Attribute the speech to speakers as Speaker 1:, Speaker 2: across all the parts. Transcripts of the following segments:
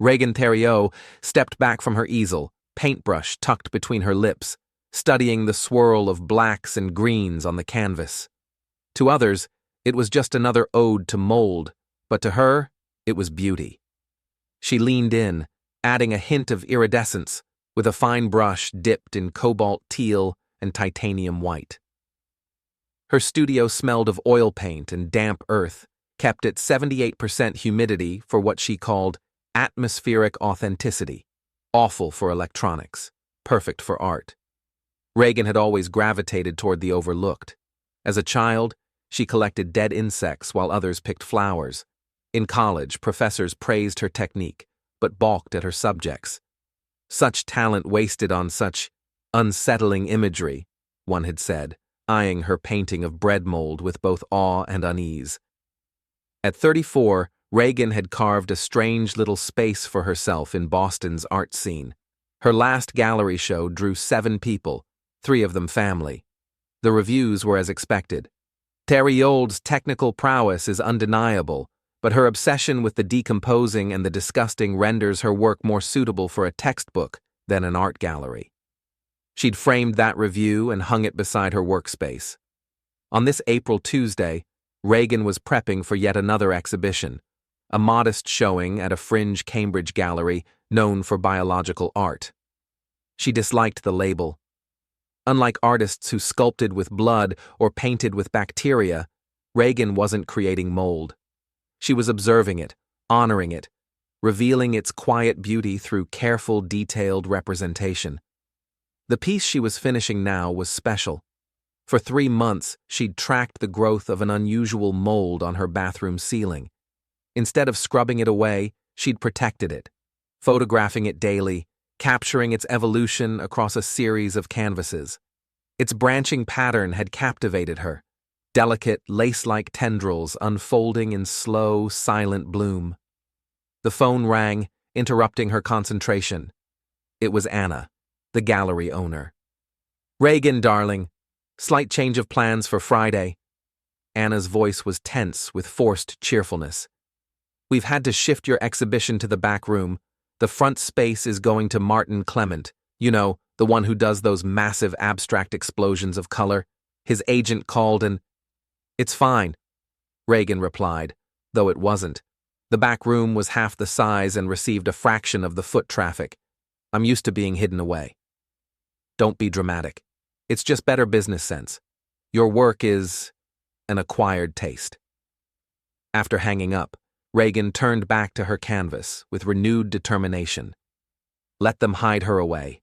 Speaker 1: Reagan Theria stepped back from her easel, paintbrush tucked between her lips, studying the swirl of blacks and greens on the canvas. To others, it was just another ode to mold, but to her, it was beauty. She leaned in, adding a hint of iridescence, with a fine brush dipped in cobalt teal and titanium white. Her studio smelled of oil paint and damp earth, kept at 78% humidity for what she called atmospheric authenticity, awful for electronics, perfect for art. Reagan had always gravitated toward the overlooked. As a child, she collected dead insects while others picked flowers. In college, professors praised her technique, but balked at her subjects. Such talent wasted on such unsettling imagery, one had said, eyeing her painting of bread mold with both awe and unease. At 34, Reagan had carved a strange little space for herself in Boston's art scene. Her last gallery show drew 7 people, 3 of them family. The reviews were as expected. Theria's technical prowess is undeniable, but her obsession with the decomposing and the disgusting renders her work more suitable for a textbook than an art gallery. She'd framed that review and hung it beside her workspace. On this April Tuesday, Reagan was prepping for yet another exhibition, a modest showing at a fringe Cambridge gallery known for biological art. She disliked the label. Unlike artists who sculpted with blood or painted with bacteria, Reagan wasn't creating mold. She was observing it, honoring it, revealing its quiet beauty through careful, detailed representation. The piece she was finishing now was special. For 3 months, she'd tracked the growth of an unusual mold on her bathroom ceiling. Instead of scrubbing it away, she'd protected it, photographing it daily, capturing its evolution across a series of canvases. Its branching pattern had captivated her, delicate, lace-like tendrils unfolding in slow, silent bloom. The phone rang, interrupting her concentration. It was Anna, the gallery owner. "Reagan, darling, slight change of plans for Friday." Anna's voice was tense with forced cheerfulness. "We've had to shift your exhibition to the back room. The front space is going to Martin Clement, you know, the one who does those massive abstract explosions of color. His agent called and—" "It's fine," Reagan replied, though it wasn't. The back room was half the size and received a fraction of the foot traffic. "I'm used to being hidden away." "Don't be dramatic. It's just better business sense. Your work is an acquired taste." After hanging up, Reagan turned back to her canvas with renewed determination. Let them hide her away.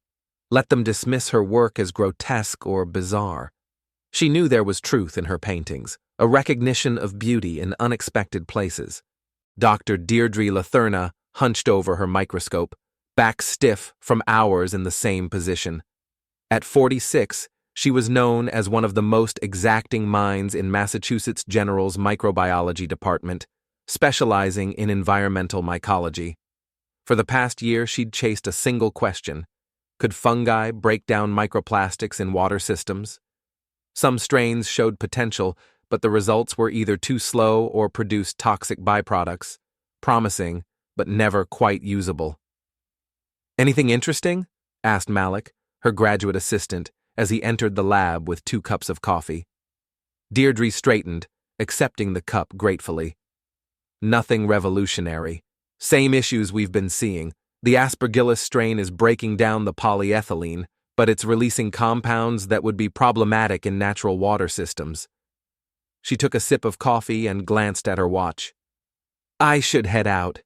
Speaker 1: Let them dismiss her work as grotesque or bizarre. She knew there was truth in her paintings, a recognition of beauty in unexpected places. Dr. Deirdre Latherna hunched over her microscope, back stiff from hours in the same position. At 46, she was known as one of the most exacting minds in Massachusetts General's microbiology department, specializing in environmental mycology. For the past year, she'd chased a single question: could fungi break down microplastics in water systems? Some strains showed potential, but the results were either too slow or produced toxic byproducts, promising, but never quite usable. "Anything interesting?" asked Malik, her graduate assistant, as he entered the lab with 2 cups of coffee. Deirdre straightened, accepting the cup gratefully. "Nothing revolutionary. Same issues we've been seeing. The Aspergillus strain is breaking down the polyethylene, but it's releasing compounds that would be problematic in natural water systems." She took a sip of coffee and glanced at her watch. "I should head out.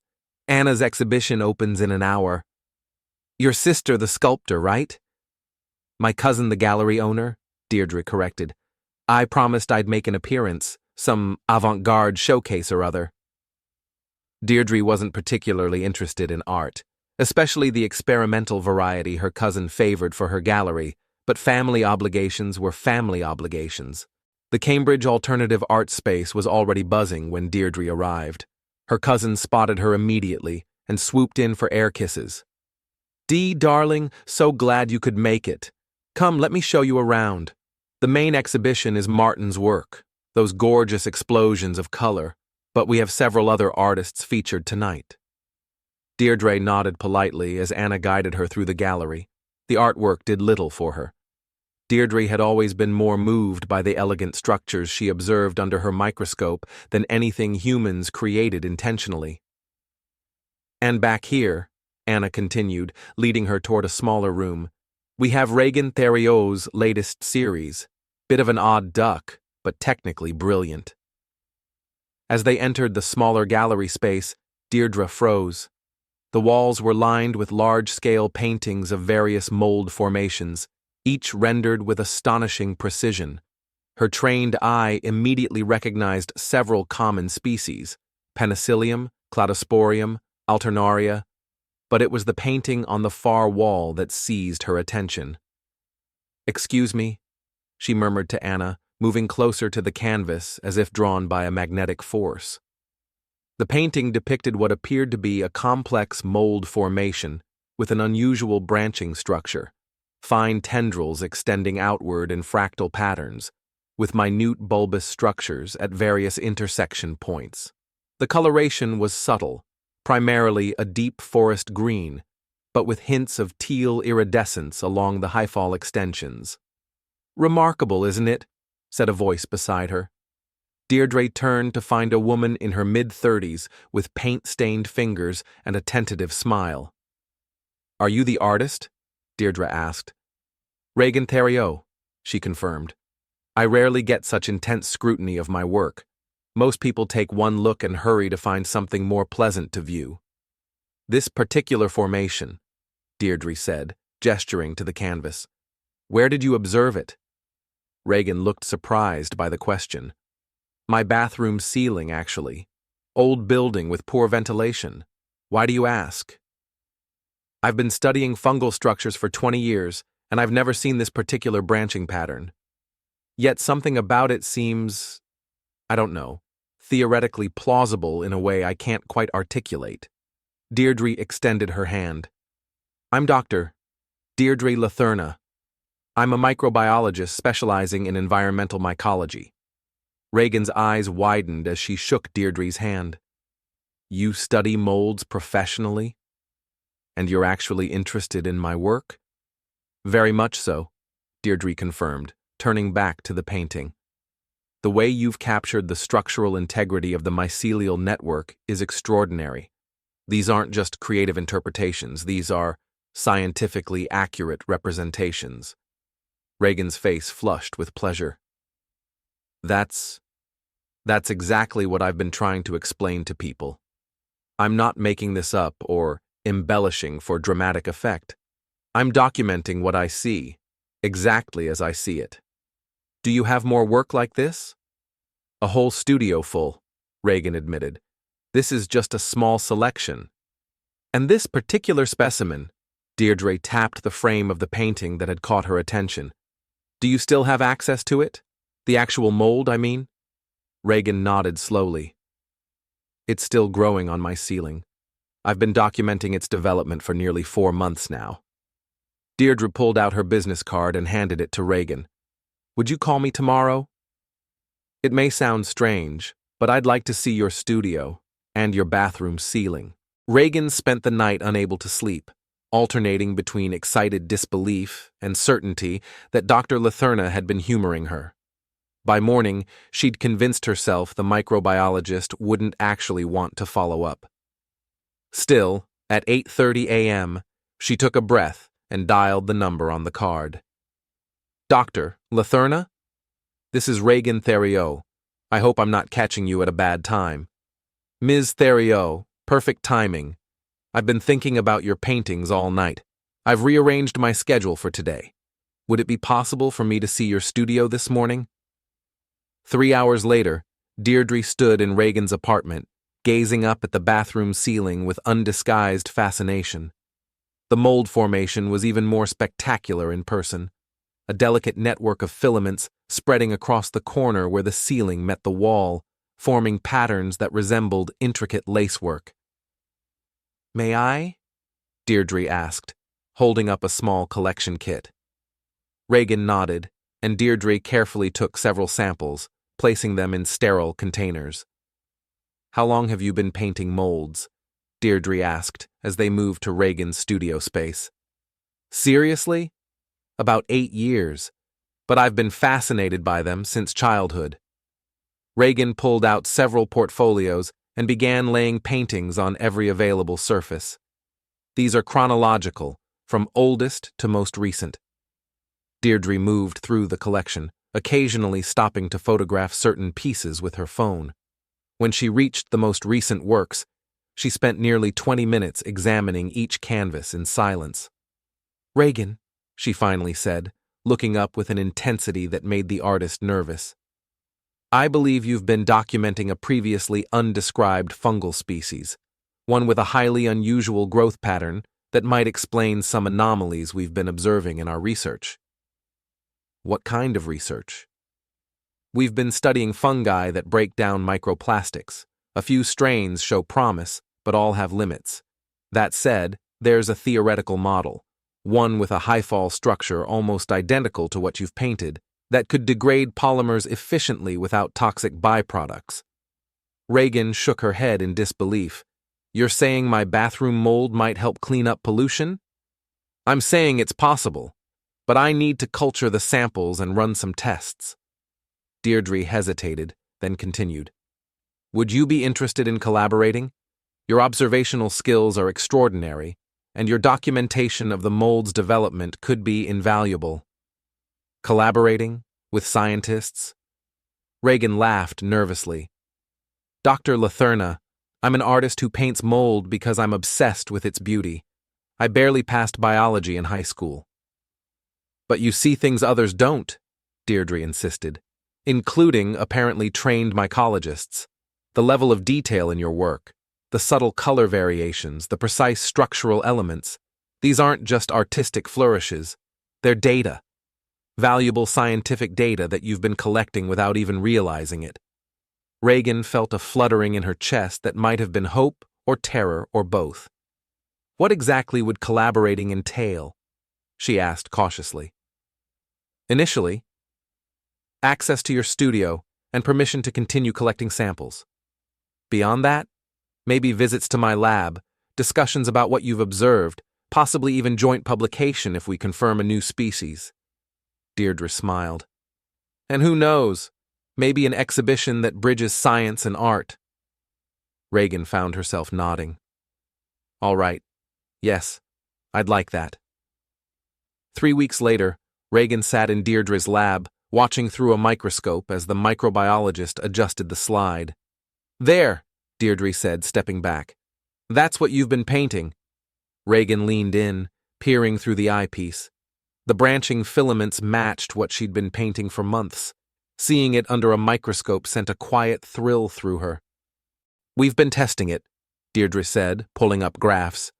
Speaker 1: Anna's exhibition opens in an hour." "Your sister, the sculptor, right?" "My cousin, the gallery owner," Deirdre corrected. "I promised I'd make an appearance, some avant-garde showcase or other." Deirdre wasn't particularly interested in art, especially the experimental variety her cousin favored for her gallery, but family obligations were family obligations. The Cambridge Alternative Art Space was already buzzing when Deirdre arrived. Her cousin spotted her immediately and swooped in for air kisses. "Dee, darling, so glad you could make it. Come, let me show you around. The main exhibition is Martin's work, those gorgeous explosions of color, but we have several other artists featured tonight." Deirdre nodded politely as Anna guided her through the gallery. The artwork did little for her. Deirdre had always been more moved by the elegant structures she observed under her microscope than anything humans created intentionally. And back here, Anna continued, leading her toward a smaller room, we have Regan Theriot's latest series. Bit of an odd duck, but technically brilliant. As they entered the smaller gallery space, Deirdre froze. The walls were lined with large-scale paintings of various mold formations, each rendered with astonishing precision. Her trained eye immediately recognized several common species, Penicillium, Cladosporium, Alternaria, but it was the painting on the far wall that seized her attention. "Excuse me," she murmured to Anna, moving closer to the canvas as if drawn by a magnetic force. The painting depicted what appeared to be a complex mold formation with an unusual branching structure, fine tendrils extending outward in fractal patterns, with minute bulbous structures at various intersection points. The coloration was subtle, primarily a deep forest green, but with hints of teal iridescence along the hyphal extensions. "Remarkable, isn't it?" said a voice beside her. Deirdre turned to find a woman in her mid-30s with paint-stained fingers and a tentative smile. "Are you the artist?" Deirdre asked. "Regan Theriot," she confirmed. "I rarely get such intense scrutiny of my work. Most people take one look and hurry to find something more pleasant to view." "This particular formation," Deirdre said, gesturing to the canvas. "Where did you observe it?" Regan looked surprised by the question. "My bathroom ceiling, actually. Old building with poor ventilation. Why do you ask?" "I've been studying fungal structures for 20 years, and I've never seen this particular branching pattern. Yet something about it seems, I don't know, theoretically plausible in a way I can't quite articulate." Deirdre extended her hand. "I'm Dr. Deirdre Latherna. I'm a microbiologist specializing in environmental mycology." Regan's eyes widened as she shook Deirdre's hand. "You study molds professionally? And you're actually interested in my work?" "Very much so," Deirdre confirmed, turning back to the painting. "The way you've captured the structural integrity of the mycelial network is extraordinary. These aren't just creative interpretations, these are scientifically accurate representations." Regan's face flushed with pleasure. That's exactly what I've been trying to explain to people. I'm not making this up or embellishing for dramatic effect. I'm documenting what I see, exactly as I see it. Do you have more work like this?" "A whole studio full," Regan admitted. "This is just a small selection. And this particular specimen," Deirdre tapped the frame of the painting that had caught her attention. "Do you still have access to it? The actual mold, I mean?" Regan nodded slowly. "It's still growing on my ceiling. I've been documenting its development for nearly 4 months now." Deirdre pulled out her business card and handed it to Regan. "Would you call me tomorrow? It may sound strange, but I'd like to see your studio and your bathroom ceiling." Regan spent the night unable to sleep, alternating between excited disbelief and certainty that Dr. Latherna had been humoring her. By morning, she'd convinced herself the microbiologist wouldn't actually want to follow up. Still, at 8:30 a.m., she took a breath and dialed the number on the card. "Dr. Latherna? This is Regan Theriot. I hope I'm not catching you at a bad time." "Ms. Theriot, perfect timing. I've been thinking about your paintings all night. I've rearranged my schedule for today. Would it be possible for me to see your studio this morning?" 3 hours later, Deirdre stood in Regan's apartment, gazing up at the bathroom ceiling with undisguised fascination. The mold formation was even more spectacular in person, a delicate network of filaments spreading across the corner where the ceiling met the wall, forming patterns that resembled intricate lacework. "May I?" Deirdre asked, holding up a small collection kit. Regan nodded, and Deirdre carefully took several samples, placing them in sterile containers. "How long have you been painting molds?" Deirdre asked as they moved to Reagan's studio space. Seriously? About 8 years, but I've been fascinated by them since childhood. Reagan pulled out several portfolios and began laying paintings on every available surface. These are chronological, from oldest to most recent. Deirdre moved through the collection, occasionally stopping to photograph certain pieces with her phone. When she reached the most recent works, she spent nearly 20 minutes examining each canvas in silence. "Reagan," she finally said, looking up with an intensity that made the artist nervous. "I believe you've been documenting a previously undescribed fungal species, one with a highly unusual growth pattern that might explain some anomalies we've been observing in our research." "What kind of research?" "We've been studying fungi that break down microplastics. A few strains show promise, but all have limits. That said, there's a theoretical model, one with a high-fall structure almost identical to what you've painted, that could degrade polymers efficiently without toxic byproducts." Reagan shook her head in disbelief. "You're saying my bathroom mold might help clean up pollution?" "I'm saying it's possible, but I need to culture the samples and run some tests." Deirdre hesitated, then continued. "Would you be interested in collaborating? Your observational skills are extraordinary, and your documentation of the mold's development could be invaluable." "Collaborating? With scientists?" Reagan laughed nervously. "Dr. Latherna, I'm an artist who paints mold because I'm obsessed with its beauty. I barely passed biology in high school." "But you see things others don't," Deirdre insisted, "including apparently trained mycologists. The level of detail in your work, the subtle color variations, the precise structural elements, these aren't just artistic flourishes, they're data. Valuable scientific data that you've been collecting without even realizing it." Reagan felt a fluttering in her chest that might have been hope or terror or both. "What exactly would collaborating entail?" she asked cautiously. "Initially, access to your studio and permission to continue collecting samples. Beyond that, maybe visits to my lab, discussions about what you've observed, possibly even joint publication if we confirm a new species." Deirdre smiled. "And who knows, maybe an exhibition that bridges science and art." Reagan found herself nodding. "All right. Yes, I'd like that." 3 weeks later, Reagan sat in Deirdre's lab, watching through a microscope as the microbiologist adjusted the slide. "There," Deirdre said, stepping back. "That's what you've been painting." Reagan leaned in, peering through the eyepiece. The branching filaments matched what she'd been painting for months. Seeing it under a microscope sent a quiet thrill through her. "We've been testing it," Deirdre said, pulling up graphs.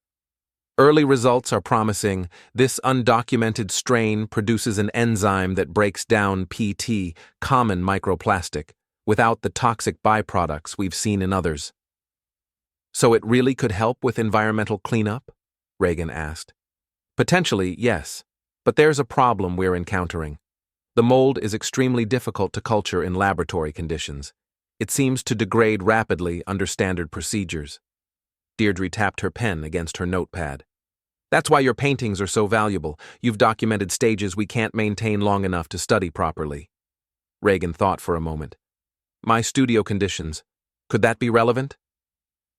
Speaker 1: "Early results are promising. This undocumented strain produces an enzyme that breaks down PT, common microplastic, without the toxic byproducts we've seen in others." "So it really could help with environmental cleanup?" Reagan asked. "Potentially, yes, but there's a problem we're encountering. The mold is extremely difficult to culture in laboratory conditions. It seems to degrade rapidly under standard procedures." Deirdre tapped her pen against her notepad. "That's why your paintings are so valuable. You've documented stages we can't maintain long enough to study properly." Reagan thought for a moment. "My studio conditions. Could that be relevant?"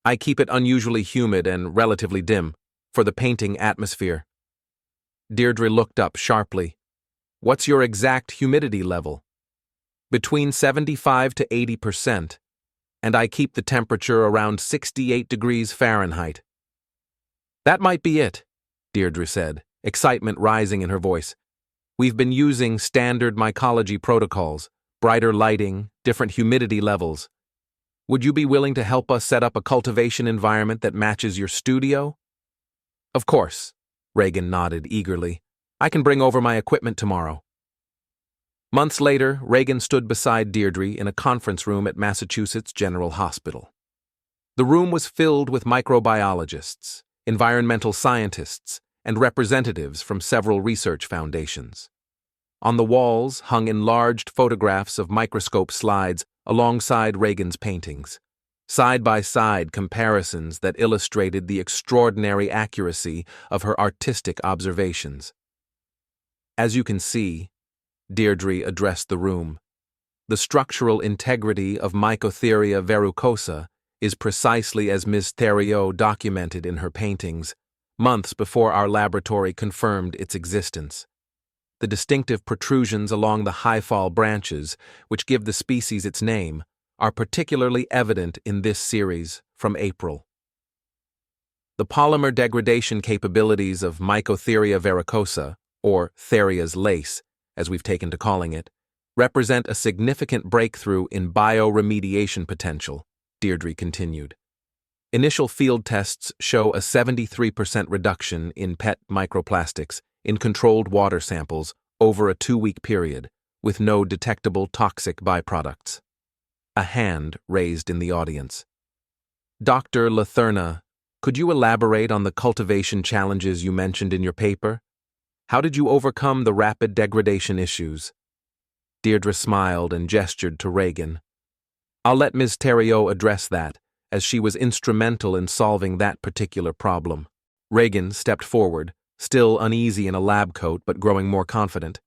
Speaker 1: "I keep it unusually humid and relatively dim, for the painting atmosphere." Deirdre looked up sharply. "What's your exact humidity level?" "Between 75 to 80%, and I keep the temperature around 68 degrees Fahrenheit." "That might be it," Deirdre said, excitement rising in her voice. "We've been using standard mycology protocols, brighter lighting, different humidity levels. Would you be willing to help us set up a cultivation environment that matches your studio?" "Of course," Reagan nodded eagerly. "I can bring over my equipment tomorrow." Months later, Reagan stood beside Deirdre in a conference room at Massachusetts General Hospital. The room was filled with microbiologists, environmental scientists, and representatives from several research foundations. On the walls hung enlarged photographs of microscope slides alongside Reagan's paintings. side-by-side comparisons that illustrated the extraordinary accuracy of her artistic observations. As you can see, Deirdre addressed the room. The structural integrity of Theria verrucosa is precisely as Ms. Theria documented in her paintings, months before our laboratory confirmed its existence. The distinctive protrusions along the high-fall branches, which give the species its name, are particularly evident in this series from April. The polymer degradation capabilities of Theria verrucosa, or Theria's lace, as we've taken to calling it, represent a significant breakthrough in bioremediation potential, Deirdre continued. Initial field tests show a 73% reduction in PET microplastics in controlled water samples over a 2-week period, with no detectable toxic byproducts. A hand raised in the audience. Dr. Latherna, could you elaborate on the cultivation challenges you mentioned in your paper? How did you overcome the rapid degradation issues? Deirdre smiled and gestured to Reagan. I'll let Ms. Theria address that, as she was instrumental in solving that particular problem. Reagan stepped forward, still uneasy in a lab coat but growing more confident.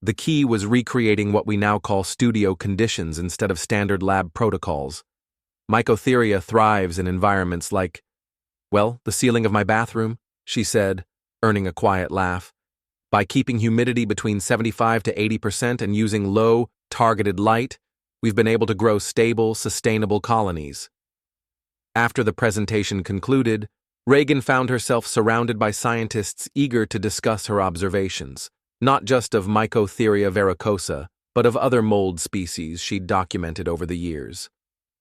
Speaker 1: The key was recreating what we now call studio conditions instead of standard lab protocols. Theria thrives in environments like, well, the ceiling of my bathroom, she said, earning a quiet laugh. By keeping humidity between 75 to 80% and using low, targeted light, we've been able to grow stable, sustainable colonies. After the presentation concluded, Reagan found herself surrounded by scientists eager to discuss her observations, not just of Theria verrucosa, but of other mold species she'd documented over the years.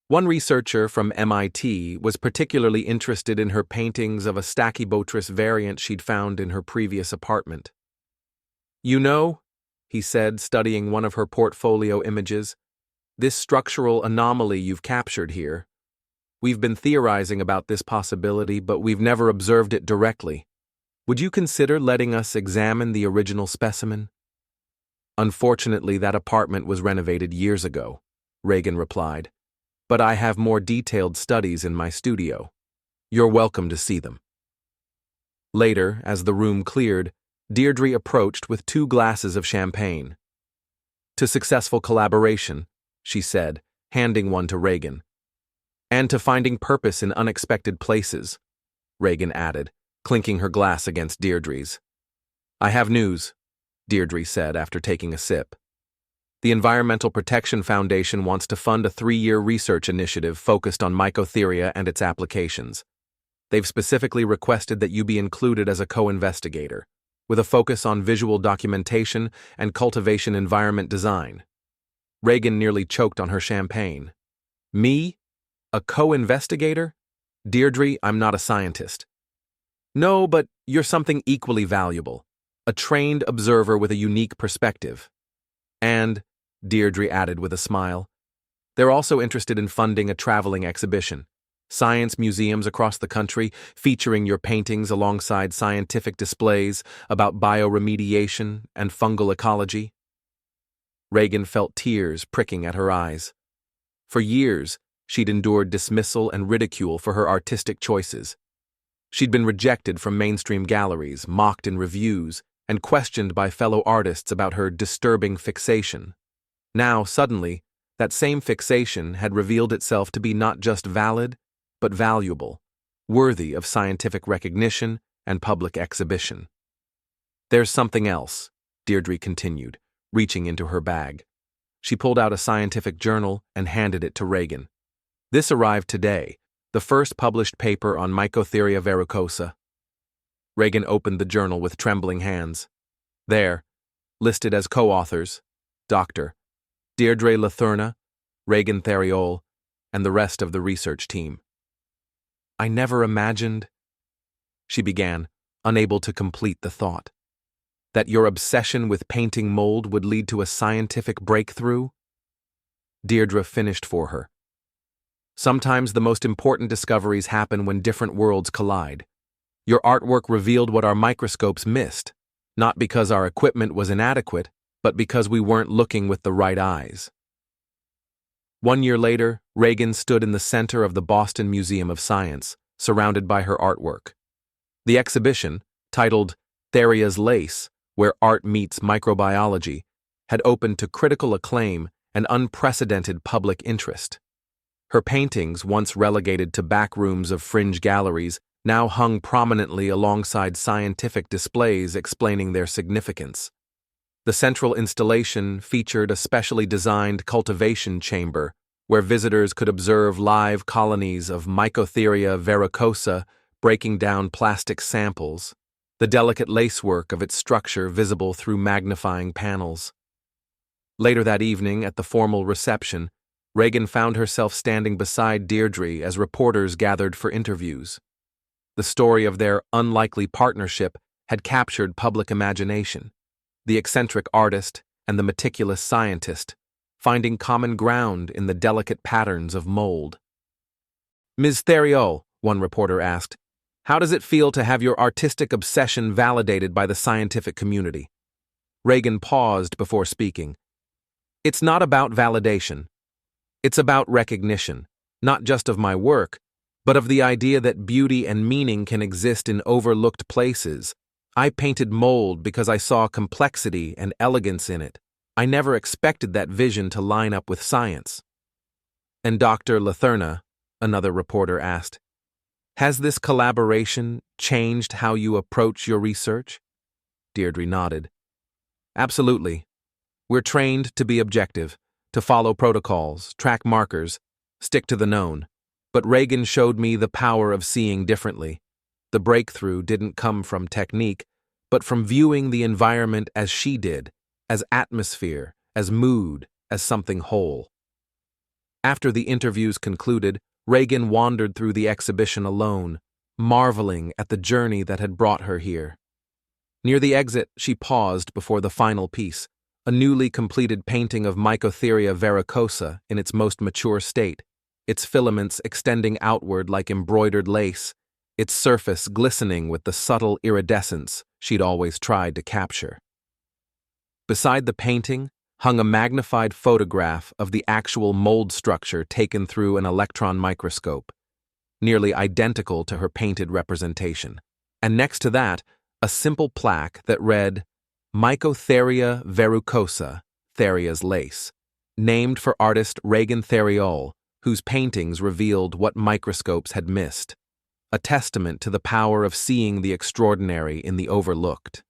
Speaker 1: One researcher from MIT was particularly interested in her paintings of a Stachybotrys variant she'd found in her previous apartment. You know, he said, studying one of her portfolio images, this structural anomaly you've captured here. We've been theorizing about this possibility, but we've never observed it directly. Would you consider letting us examine the original specimen? Unfortunately, that apartment was renovated years ago, Reagan replied, but I have more detailed studies in my studio. You're welcome to see them. Later, as the room cleared, Deirdre approached with 2 glasses of champagne. To successful collaboration, she said, handing one to Reagan. And to finding purpose in unexpected places, Reagan added, clinking her glass against Deirdre's. I have news, Deirdre said after taking a sip. The Environmental Protection Foundation wants to fund a 3-year research initiative focused on Theria and its applications. They've specifically requested that you be included as a co-investigator, with a focus on visual documentation and cultivation environment design. Reagan nearly choked on her champagne. Me? A co-investigator? Deirdre, I'm not a scientist. No, but you're something equally valuable, a trained observer with a unique perspective. And, Deirdre added with a smile, they're also interested in funding a traveling exhibition, science museums across the country featuring your paintings alongside scientific displays about bioremediation and fungal ecology. Reagan felt tears pricking at her eyes. For years, she'd endured dismissal and ridicule for her artistic choices. She'd been rejected from mainstream galleries, mocked in reviews, and questioned by fellow artists about her disturbing fixation. Now, suddenly, that same fixation had revealed itself to be not just valid, but valuable, worthy of scientific recognition and public exhibition. There's something else, Deirdre continued, reaching into her bag. She pulled out a scientific journal and handed it to Reagan. This arrived today, the first published paper on Theria verrucosa. Reagan opened the journal with trembling hands. There, listed as co-authors, Dr. Deirdre Latherna, Reagan Theria, and the rest of the research team. I never imagined, she began, unable to complete the thought, that your obsession with painting mold would lead to a scientific breakthrough? Deirdre finished for her. Sometimes the most important discoveries happen when different worlds collide. Your artwork revealed what our microscopes missed, not because our equipment was inadequate, but because we weren't looking with the right eyes. 1 year later, Reagan stood in the center of the Boston Museum of Science, surrounded by her artwork. The exhibition, titled Theria's Lace, Where Art Meets Microbiology, had opened to critical acclaim and unprecedented public interest. Her paintings, once relegated to back rooms of fringe galleries, now hung prominently alongside scientific displays explaining their significance. The central installation featured a specially designed cultivation chamber where visitors could observe live colonies of Mycotheria verrucosa breaking down plastic samples, the delicate lacework of its structure visible through magnifying panels. Later that evening, at the formal reception, Reagan found herself standing beside Deirdre as reporters gathered for interviews. The story of their unlikely partnership had captured public imagination. The eccentric artist and the meticulous scientist, finding common ground in the delicate patterns of mold. "Ms. Theria," one reporter asked, "how does it feel to have your artistic obsession validated by the scientific community?" Reagan paused before speaking. "It's not about validation. It's about recognition, not just of my work, but of the idea that beauty and meaning can exist in overlooked places. I painted mold because I saw complexity and elegance in it. I never expected that vision to line up with science." "And Dr. Latherna," another reporter asked, "has this collaboration changed how you approach your research?" Deirdre nodded. "Absolutely. We're trained to be objective, to follow protocols, track markers, stick to the known. But Reagan showed me the power of seeing differently. The breakthrough didn't come from technique, but from viewing the environment as she did, as atmosphere, as mood, as something whole." After the interviews concluded, Reagan wandered through the exhibition alone, marveling at the journey that had brought her here. Near the exit, she paused before the final piece, a newly completed painting of Mycotheria verrucosa in its most mature state, its filaments extending outward like embroidered lace, its surface glistening with the subtle iridescence she'd always tried to capture. Beside the painting hung a magnified photograph of the actual mold structure taken through an electron microscope, nearly identical to her painted representation. And next to that, a simple plaque that read, "Mycotheria verrucosa, Theria's Lace," named for artist Reagan Theria, whose paintings revealed what microscopes had missed, a testament to the power of seeing the extraordinary in the overlooked.